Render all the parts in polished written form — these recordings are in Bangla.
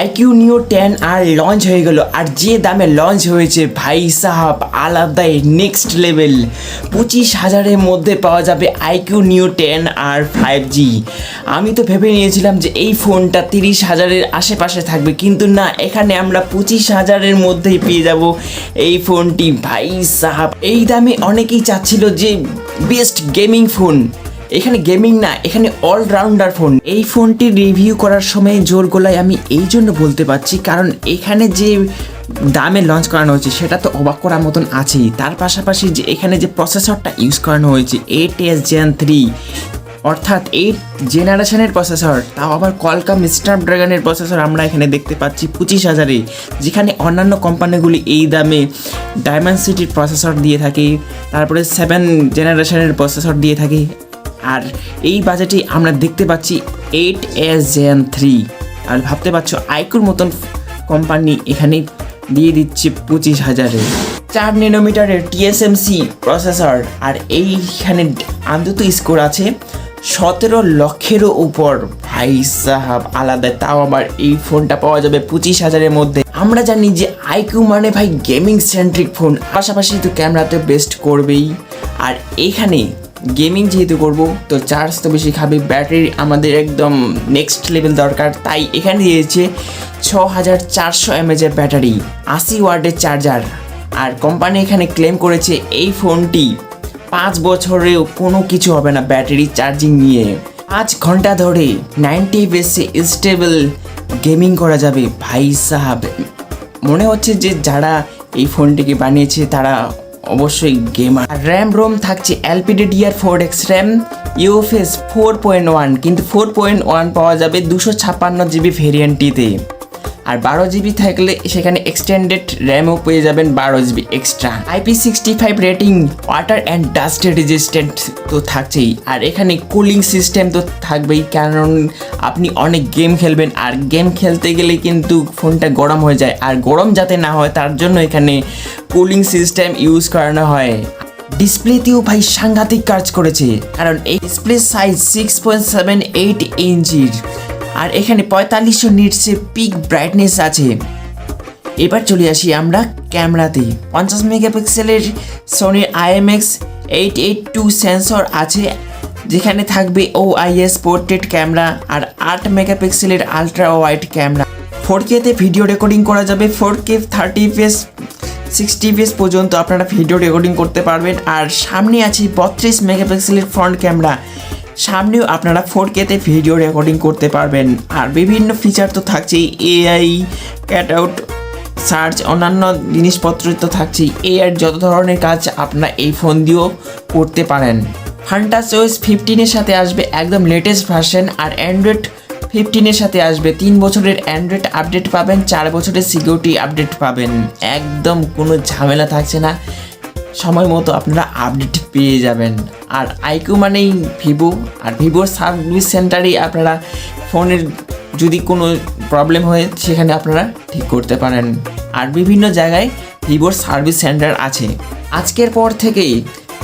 IQOO Neo 10 আর লঞ্চ হয়ে গেল, আর যে দামে লঞ্চ হয়েছে ভাই সাহাব আলাদাই নেক্সট লেভেল। 25,000-এর মধ্যে পাওয়া যাবে IQOO Neo 10 আর 5G। আমি তো ভেবে নিয়েছিলাম যে এই ফোনটা 30,000-এর আশেপাশে থাকবে, কিন্তু না, এখানে আমরা 25,000-এর মধ্যেই পেয়ে যাব এই ফোনটি। ভাই সাহাব এই দামে অনেকেই চাচ্ছিল যে বেস্ট গেমিং ফোন। এখানে গেমিং না, এখানে অলরাউন্ডার ফোন। এই ফোনটি রিভিউ করার সময় জোর গলায় আমি এই জন্য বলতে পারছি, কারণ এখানে যে দামে লঞ্চ করানো হয়েছে সেটা তো অবাক করার মতন আছেই। তার পাশাপাশি যে এখানে যে প্রসেসরটা ইউজ করানো হয়েছে 8S Gen 3, অর্থাৎ 8 জেনারেশনের প্রসেসর, তাও আবার কলকাম স্ন্যাপড্রাগনের প্রসেসর আমরা এখানে দেখতে পাচ্ছি 25,000-এ, যেখানে অন্যান্য কোম্পানিগুলি এই দামে ডায়মেনসিটির প্রসেসর দিয়ে থাকে, তারপরে 7 জেনারেশনের প্রসেসর দিয়ে থাকে। আর এই বাজেটে আমরা দেখতে পাচ্ছি 8S Gen 3। আর ভাবতে পারছো আইকুর মতন কোম্পানি এখানে দিয়ে দিচ্ছে 25,000-এ। 4 ন্যানোমিটারের TSMC প্রসেসর, আর এইখানে আন্ততু স্কোর আছে 17 লক্ষেরও উপর। ভাই সাহাব আলাদা, তাও আবার এই ফোনটা পাওয়া যাবে 25,000-এর মধ্যে। আমরা জানি যে IQOO মানে ভাই গেমিং সেন্ট্রিক ফোন, পাশাপাশি তো ক্যামেরাতে বেস্ট করবেই। আর এইখানে গেমিং যেহেতু করবো তো চার্জ তো বেশি খাবে, ব্যাটারি আমাদের একদম নেক্সট লেভেল দরকার, তাই এখানে দিয়েছে 6400 mAh ব্যাটারি, 80 ওয়াটের চার্জার। আর কোম্পানি এখানে ক্লেম করেছে এই ফোনটি 5 বছরেও কোনো কিছু হবে না ব্যাটারি চার্জিং নিয়ে। 5 ঘন্টা ধরে 90 FPS স্টেবল গেমিং করা যাবে। ভাই সাহাব মনে হচ্ছে যে যারা এই ফোনটিকে বানিয়েছে তারা অবশ্যই গেমার। র্যাম রোম থাকছে LPDDR4X র্যাম, UFS 4.1, কিন্তু 4.1 পাওয়া যাবে 256 GB ভেরিয়েন্টটিতে। আর 12 GB থাকলে সেখানে এক্সটেন্ডেড র্যামও পেয়ে যাবেন 12 GB extra. IP65 rating, water and dust resistant তো থাকছেই। আর এখানে কুলিং সিস্টেম তো থাকবেই, কারণ আপনি অনেক গেম খেলবেন, আর গেম খেলতে গেলে কিন্তু ফোনটা গরম হয়ে যায়, আর গরম যাতে না হয় তার জন্য এখানে কুলিং সিস্টেম ইউজ করানো হয়। ডিসপ্লেতেও ভাই সাংঘাতিক কাজ করেছে, কারণ এই ডিসপ্লে সাইজ 6.78 ইঞ্চির, আর এখানে 4500 নিটসে পিক ব্রাইটনেস আছে। এবার চলে আসি আমরা ক্যামেরাতে। 50 মেগাপিক্সেলের সোনির IMX882 সেন্সর আছে, যেখানে থাকবে OIS পোর্ট্রেট ক্যামেরা, আর 8 মেগাপিক্সেলের আলট্রা ওয়াইড ক্যামেরা। 4K-তে ভিডিও রেকর্ডিং করা যাবে, 4K 30 fps 60 fps পর্যন্ত আপনারা ভিডিও রেকর্ডিং করতে পারবেন। আর সামনে আছে 32 মেগাপিক্সেলের ফ্রন্ট ক্যামেরা, সামনেও আপনারা 4K-তে ভিডিও রেকর্ডিং করতে পারবেন। আর বিভিন্ন ফিচার তো থাকছেই, AI ক্যাটআউট সার্চ, অন্যান্য জিনিসপত্র তো থাকছেই। AI যত ধরনের কাজ আপনারা এই ফোন দিয়েও করতে পারেন। FunTouchOS 15-এর সাথে আসবে একদম লেটেস্ট ভার্সন, আর অ্যান্ড্রয়েড 15-এর সাথে আসবে 3 বছরের অ্যান্ড্রয়েড আপডেট পাবেন, 4 বছরের সিকিউরিটি আপডেট পাবেন। একদম কোনো ঝামেলা থাকছে না, সময় মতো আপনারা আপডেট পেয়ে যাবেন। আর IQOO মানেই ভিভো, আর ভিভোর সার্ভিস সেন্টারেই আপনারা ফোনের যদি কোনো প্রবলেম হয় সেখানে আপনারা ঠিক করতে পারেন। আর বিভিন্ন জায়গায় ভিভোর সার্ভিস সেন্টার আছে। আজকের পর থেকেই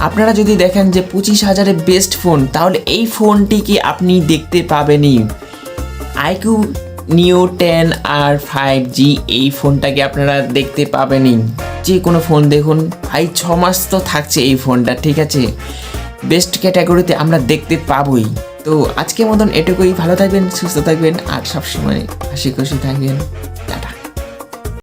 আপনারা যদি দেখেন যে 25,000-এ বেস্ট ফোন, তাহলে এই ফোনটিকে আপনি দেখতে পাবেনই। IQOO Neo 10 আর 5G এই ফোনটাকে আপনারা দেখতে পাবেনই। যে কোনো ফোন দেখুন ভাই, 6 মাস তো থাকছে এই ফোনটা, ঠিক আছে? বেস্ট ক্যাটাগরিতে আমরা দেখতে পাবোই। তো আজকের মতন এটুকুই। ভালো থাকবেন, সুস্থ থাকবেন, আর সবসময় হাসি খুশি থাকবেন।